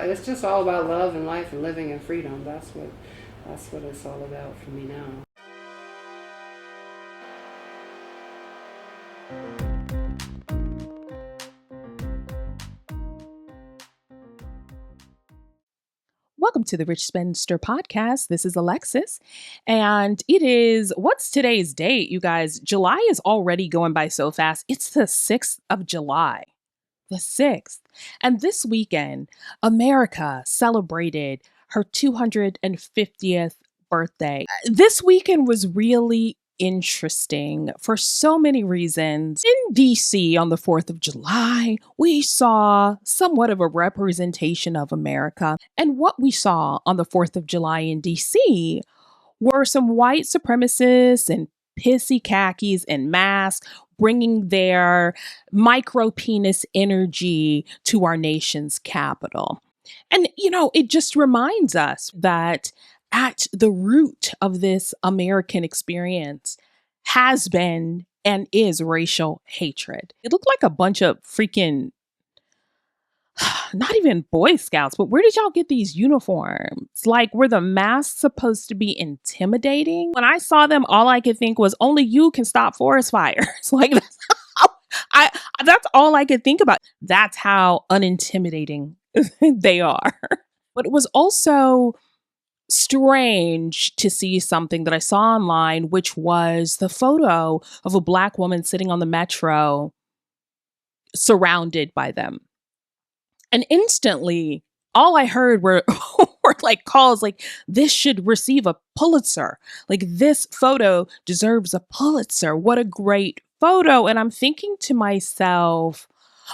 It's just all about love and life and living in freedom. That's what it's all about for me now. Welcome to the Rich Spinster podcast. This is Alexis, and what's today's date, you guys? July is already going by so fast. It's the 6th of July, the 6th. And this weekend, America celebrated her 250th birthday. This weekend was really interesting for so many reasons. In DC on the 4th of July, we saw somewhat of a representation of America. And what we saw on the 4th of July in DC were some white supremacists and pissy khakis and masks bringing their micro penis energy to our nation's capital. And, it just reminds us that at the root of this American experience has been and is racial hatred. It looked like a bunch of freaking, not even Boy Scouts, but where did y'all get these uniforms? Like, were the masks supposed to be intimidating? When I saw them, all I could think was, only you can stop forest fires. Like, I that's all I could think about. That's how unintimidating they are. But it was also strange to see something that I saw online, which was the photo of a Black woman sitting on the metro surrounded by them. And instantly, all I heard were, were like calls like, this should receive a Pulitzer. Like, this photo deserves a Pulitzer. What a great photo. And I'm thinking to myself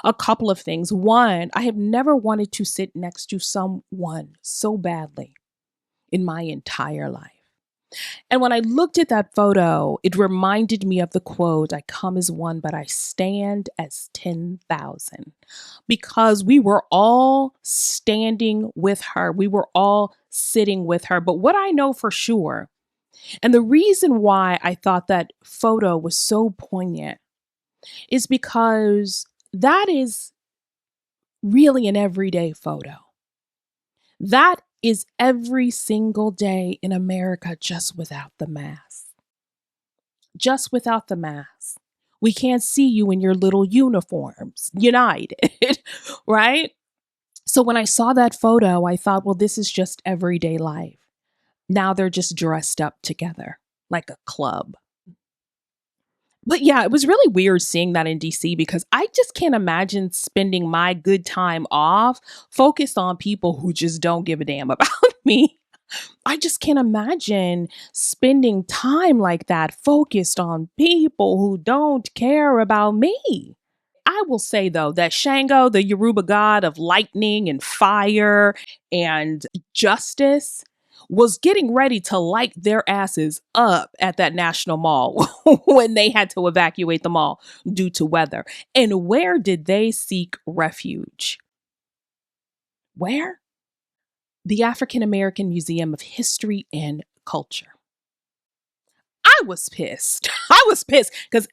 a couple of things. One, I have never wanted to sit next to someone so badly in my entire life. And when I looked at that photo, it reminded me of the quote, I come as one, but I stand as 10,000. Because we were all standing with her. We were all sitting with her. But what I know for sure, and the reason why I thought that photo was so poignant, is because that is really an everyday photo. That is every single day in America, just without the mask. Just without the mask. We can't see you in your little uniforms, united, right? So when I saw that photo, I thought, well, this is just everyday life. Now they're just dressed up together like a club. But yeah, it was really weird seeing that in DC because I just can't imagine spending my good time off focused on people who just don't give a damn about me. I just can't imagine spending time like that focused on people who don't care about me. I will say, though, that Shango, the Yoruba god of lightning and fire and justice, was getting ready to light their asses up at that National Mall when they had to evacuate the mall due to weather. And where did they seek refuge? Where? The African American Museum of History and Culture. I was pissed. I was pissed because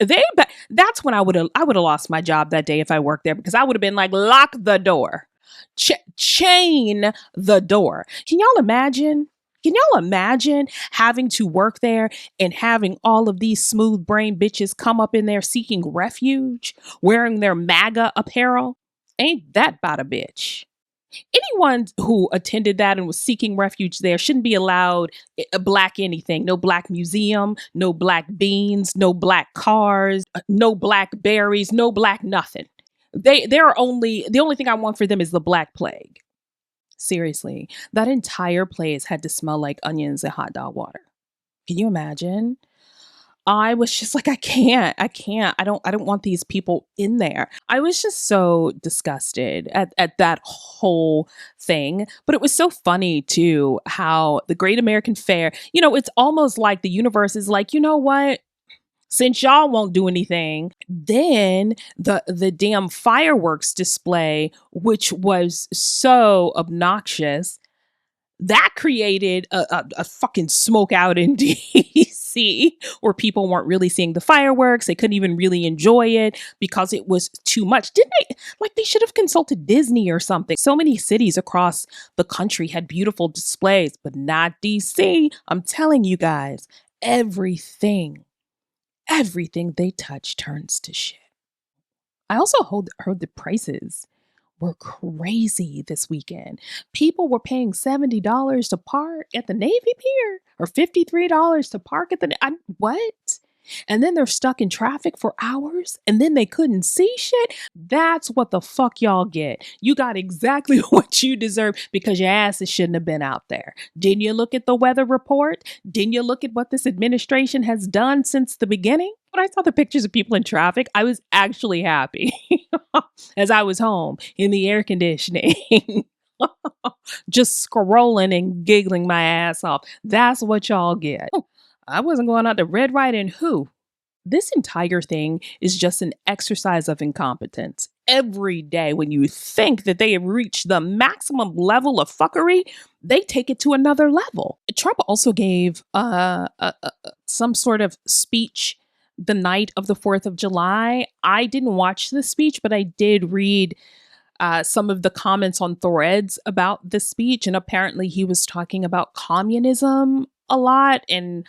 that's when I would have lost my job that day if I worked there, because I would have been like, lock the door, chain the door. Can y'all imagine? Can y'all imagine having to work there and having all of these smooth brain bitches come up in there seeking refuge, wearing their MAGA apparel? Ain't that about a bitch? Anyone who attended that and was seeking refuge there shouldn't be allowed black anything. No black museum, no black beans, no black cars, no black berries, no black nothing. The only thing I want for them is the Black Plague. Seriously, that entire place had to smell like onions and hot dog water. Can you imagine? I was just like, I can't. I don't want these people in there. I was just so disgusted at that whole thing. But it was so funny too, how the Great American Fair, it's almost like the universe is like, you know what? Since y'all won't do anything, then the damn fireworks display, which was so obnoxious, that created a fucking smoke out in DC. D.C., where people weren't really seeing the fireworks. They couldn't even really enjoy it because it was too much. Didn't they? Like, they should have consulted Disney or something. So many cities across the country had beautiful displays, but not DC. I'm telling you guys, everything, everything they touch turns to shit. I also heard the prices were crazy this weekend. People were paying $70 to park at the Navy Pier or $53 to park at what? And then they're stuck in traffic for hours and then they couldn't see shit. That's what the fuck y'all get. You got exactly what you deserve because your asses shouldn't have been out there. Didn't you look at the weather report? Didn't you look at what this administration has done since the beginning? When I saw the pictures of people in traffic, I was actually happy as I was home in the air conditioning, just scrolling and giggling my ass off. That's what y'all get. I wasn't going out to red, white, and who. This entire thing is just an exercise of incompetence. Every day when you think that they have reached the maximum level of fuckery, they take it to another level. Trump also gave some sort of speech the night of the 4th of July. I didn't watch the speech, but I did read some of the comments on threads about the speech. And apparently he was talking about communism a lot and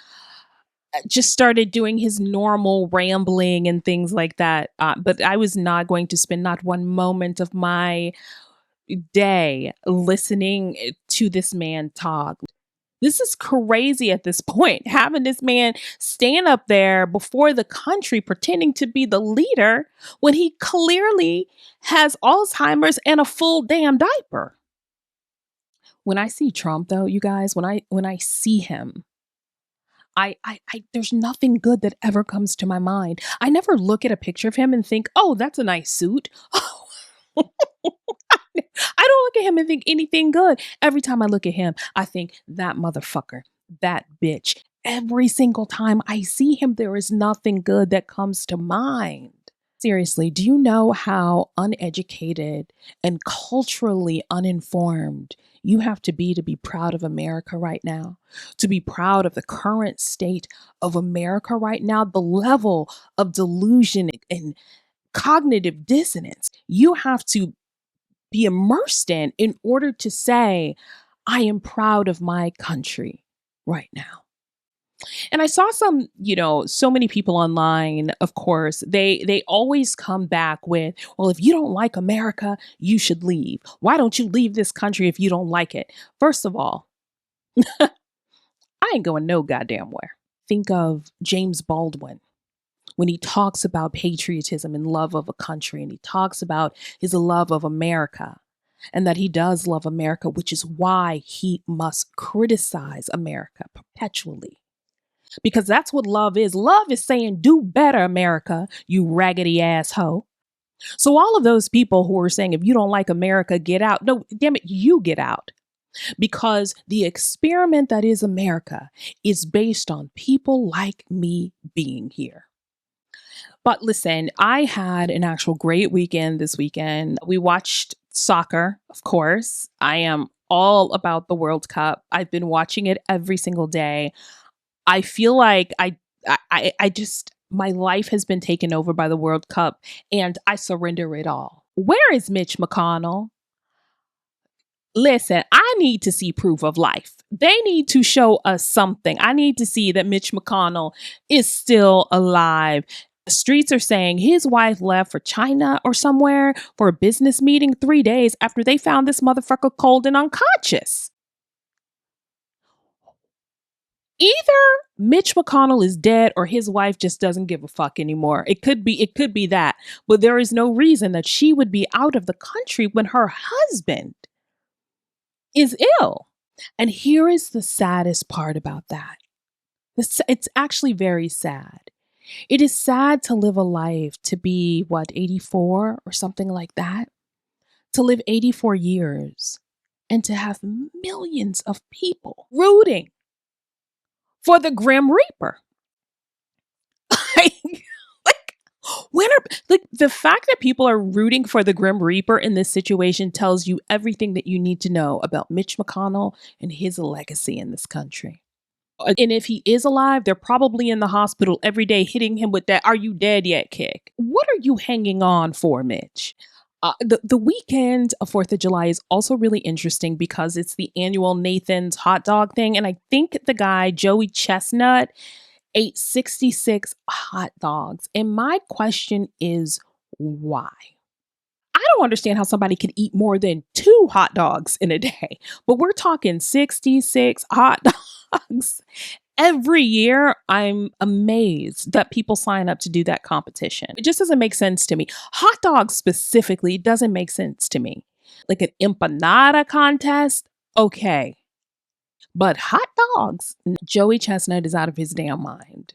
just started doing his normal rambling and things like that. But I was not going to spend not one moment of my day listening to this man talk. This is crazy at this point, having this man stand up there before the country pretending to be the leader when he clearly has Alzheimer's and a full damn diaper. When I see Trump, though, you guys, when I see him, I there's nothing good that ever comes to my mind. I never look at a picture of him and think, oh, that's a nice suit. Oh. I don't look at him and think anything good. Every time I look at him, I think that motherfucker, that bitch. Every single time I see him, there is nothing good that comes to mind. Seriously, do you know how uneducated and culturally uninformed you have to be proud of America right now? To be proud of the current state of America right now, the level of delusion and cognitive dissonance you have to be immersed in order to say, I am proud of my country right now. And I saw some, so many people online, of course, they always come back with, well, if you don't like America, you should leave. Why don't you leave this country if you don't like it? First of all, I ain't going no goddamn where. Think of James Baldwin when he talks about patriotism and love of a country, and he talks about his love of America and that he does love America, which is why he must criticize America perpetually. Because that's what love is. Love is saying, do better, America, you raggedy asshole. So all of those people who are saying, if you don't like America, get out. No, damn it, you get out. Because the experiment that is America is based on people like me being here. But listen, I had an actual great weekend this weekend. We watched soccer, of course. I am all about the World Cup. I've been watching it every single day. I feel like I just, my life has been taken over by the World Cup and I surrender it all. Where is Mitch McConnell? Listen, I need to see proof of life. They need to show us something. I need to see that Mitch McConnell is still alive. The streets are saying his wife left for China or somewhere for a business meeting 3 days after they found this motherfucker cold and unconscious. Either Mitch McConnell is dead or his wife just doesn't give a fuck anymore. It could be that. But there is no reason that she would be out of the country when her husband is ill. And here is the saddest part about that. It's actually very sad. It is sad to live a life to be, 84 or something like that? To live 84 years and to have millions of people rooting for the Grim Reaper. The fact that people are rooting for the Grim Reaper in this situation tells you everything that you need to know about Mitch McConnell and his legacy in this country. And if he is alive, they're probably in the hospital every day hitting him with that "Are you dead yet?" kick. What are you hanging on for, Mitch? The weekend of 4th of July is also really interesting because it's the annual Nathan's hot dog thing. And I think the guy, Joey Chestnut, ate 66 hot dogs. And my question is, why? I don't understand how somebody can eat more than 2 hot dogs in a day, but we're talking 66 hot dogs. Every year, I'm amazed that people sign up to do that competition. It just doesn't make sense to me. Hot dogs specifically doesn't make sense to me. Like an empanada contest, okay. But hot dogs, Joey Chestnut is out of his damn mind.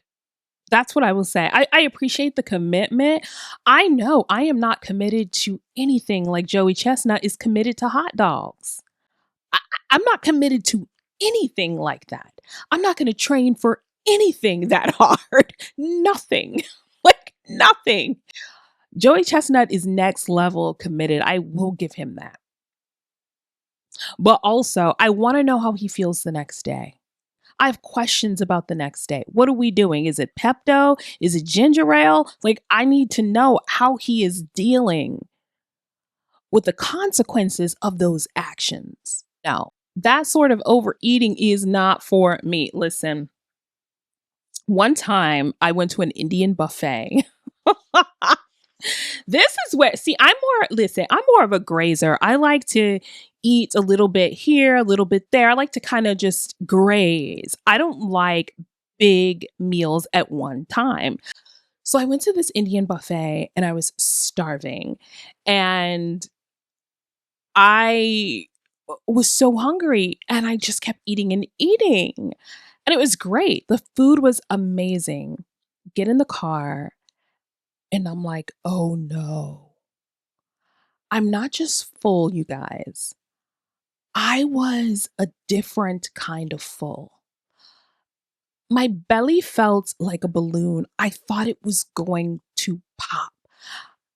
That's what I will say. I appreciate the commitment. I know I am not committed to anything like Joey Chestnut is committed to hot dogs. I'm not committed to anything like that. I'm not going to train for anything that hard. Nothing. Like nothing. Joey Chestnut is next level committed. I will give him that. But also, I want to know how he feels the next day. I have questions about the next day. What are we doing? Is it Pepto? Is it ginger ale? Like, I need to know how he is dealing with the consequences of those actions. Now, that sort of overeating is not for me. Listen, one time I went to an Indian buffet. This is where, see, I'm more of a grazer. I like to eat a little bit here, a little bit there. I like to kind of just graze. I don't like big meals at one time. So I went to this Indian buffet and I was starving. And I was so hungry and I just kept eating and eating. And it was great. The food was amazing. Get in the car and I'm like, oh no. I'm not just full, you guys. I was a different kind of full. My belly felt like a balloon. I thought it was going to pop.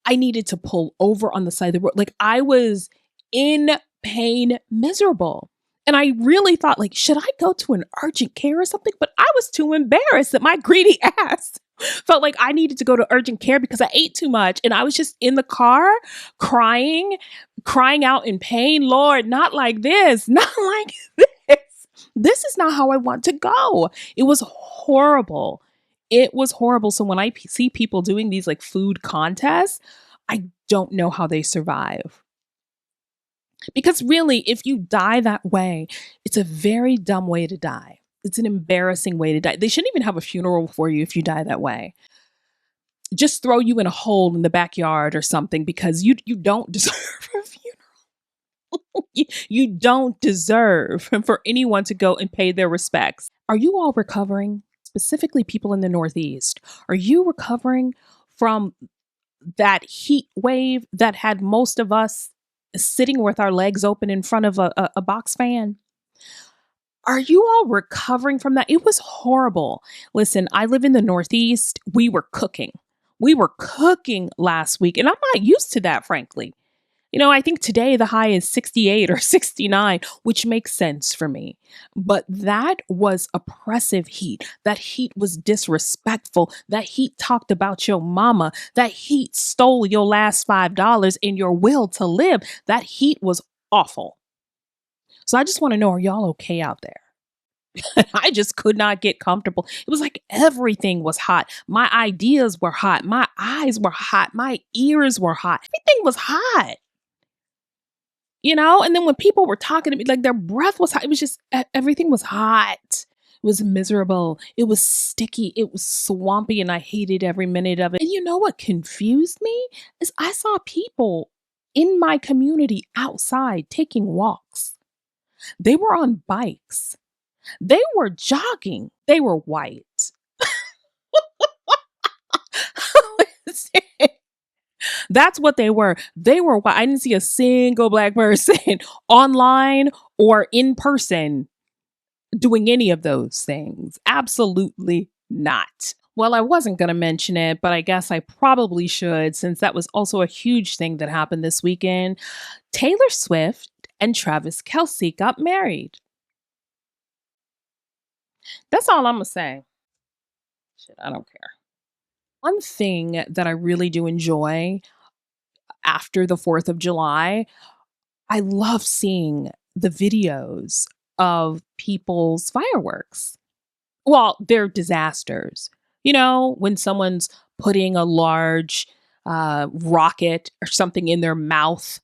I needed to pull over on the side of the road. Like I was in pain, miserable. And I really thought, like, should I go to an urgent care or something? But I was too embarrassed that my greedy ass felt like I needed to go to urgent care because I ate too much. And I was just in the car crying, crying out in pain. Lord, not like this, not like this. This is not how I want to go. It was horrible. It was horrible. So when I see people doing these like food contests, I don't know how they survive. Because really, if you die that way, it's a very dumb way to die. It's an embarrassing way to die. They shouldn't even have a funeral for you if you die that way. Just throw you in a hole in the backyard or something because you don't deserve a funeral. You don't deserve for anyone to go and pay their respects. Are you all recovering? Specifically, people in the Northeast. Are you recovering from that heat wave that had most of us sitting with our legs open in front of a box fan? Are you all recovering from that? It was horrible. Listen, I live in the Northeast. We were cooking. We were cooking last week, and I'm not used to that, frankly. You know, I think today the high is 68 or 69, which makes sense for me. But that was oppressive heat. That heat was disrespectful. That heat talked about your mama. That heat stole your last $5 and your will to live. That heat was awful. So I just want to know, are y'all okay out there? I just could not get comfortable. It was like everything was hot. My ideas were hot. My eyes were hot. My ears were hot. Everything was hot. You know, and then when people were talking to me, like their breath was hot. It was just, everything was hot. It was miserable. It was sticky. It was swampy, and I hated every minute of it. And you know what confused me is I saw people in my community outside taking walks. They were on bikes. They were jogging. They were white. That's what they were. They were white. I didn't see a single black person online or in person doing any of those things. Absolutely not. Well, I wasn't going to mention it, but I guess I probably should since that was also a huge thing that happened this weekend. Taylor Swift and Travis Kelce got married. That's all I'm gonna say. Shit, I don't care. One thing that I really do enjoy after the 4th of July, I love seeing the videos of people's fireworks. Well, they're disasters. When someone's putting a large rocket or something in their mouth,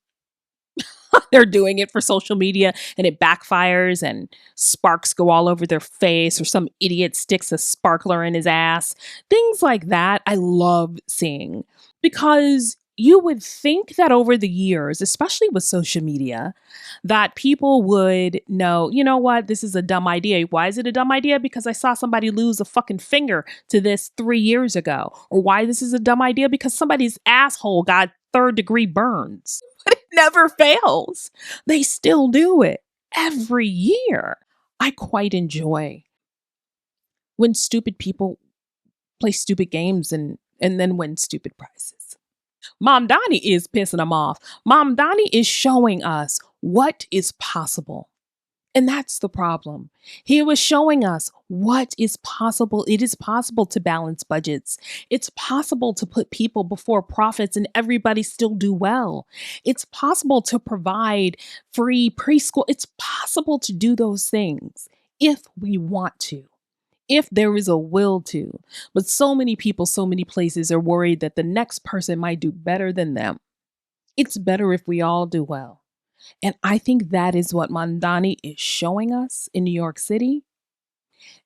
they're doing it for social media and it backfires and sparks go all over their face, or some idiot sticks a sparkler in his ass. Things like that, I love seeing, because you would think that over the years, especially with social media, that people would know, you know what, this is a dumb idea. Why is it a dumb idea? Because I saw somebody lose a fucking finger to this 3 years ago. Or why this is a dumb idea? Because somebody's asshole got third-degree burns. But it never fails. They still do it every year. I quite enjoy when stupid people play stupid games and then win stupid prizes. Mom Donnie is pissing them off. Mom Donnie is showing us what is possible. And that's the problem. He was showing us what is possible. It is possible to balance budgets. It's possible to put people before profits and everybody still do well. It's possible to provide free preschool. It's possible to do those things if we want to, if there is a will to. But so many people, so many places are worried that the next person might do better than them. It's better if we all do well. And I think that is what Mandani is showing us in New York City,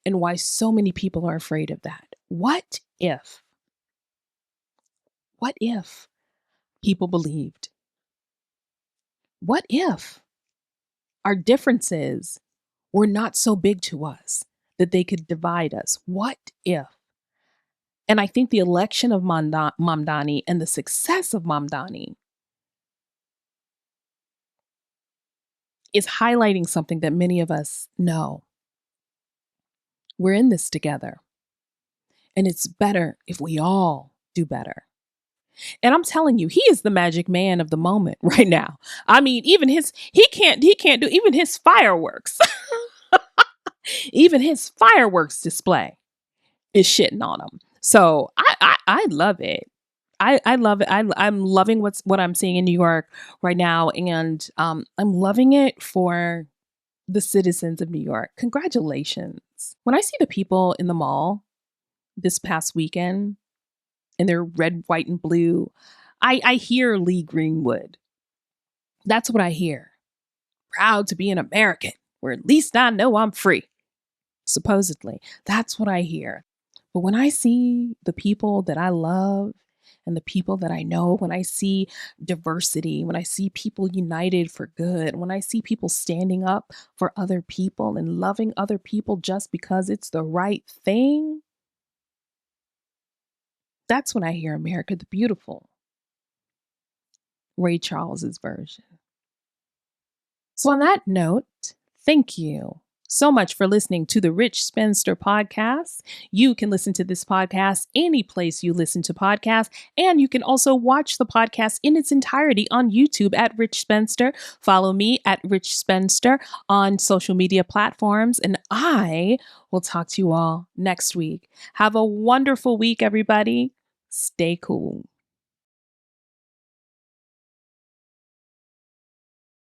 and why so many people are afraid of that. What if people believed? What if our differences were not so big to us that they could divide us? What if? And I think the election of Mamdani and the success of Mamdani is highlighting something that many of us know. We're in this together. And it's better if we all do better. And I'm telling you, he is the magic man of the moment right now. I mean, even he can't do even his fireworks. Even his fireworks display is shitting on him. So I love it. I love it. I'm loving what I'm seeing in New York right now, and I'm loving it for the citizens of New York. Congratulations. When I see the people in the mall this past weekend and they're red, white, and blue, I hear Lee Greenwood. That's what I hear. Proud to be an American, where at least I know I'm free. Supposedly. That's what I hear. But when I see the people that I love and the people that I know, when I see diversity, when I see people united for good, when I see people standing up for other people and loving other people just because it's the right thing, that's when I hear America the Beautiful. Ray Charles's version. So on that note, thank you so much for listening to the Rich Spinster podcast. You can listen to this podcast any place you listen to podcasts, and you can also watch the podcast in its entirety on YouTube at Rich Spinster. Follow me at Rich Spinster on social media platforms, and I will talk to you all next week. Have a wonderful week, everybody. Stay cool.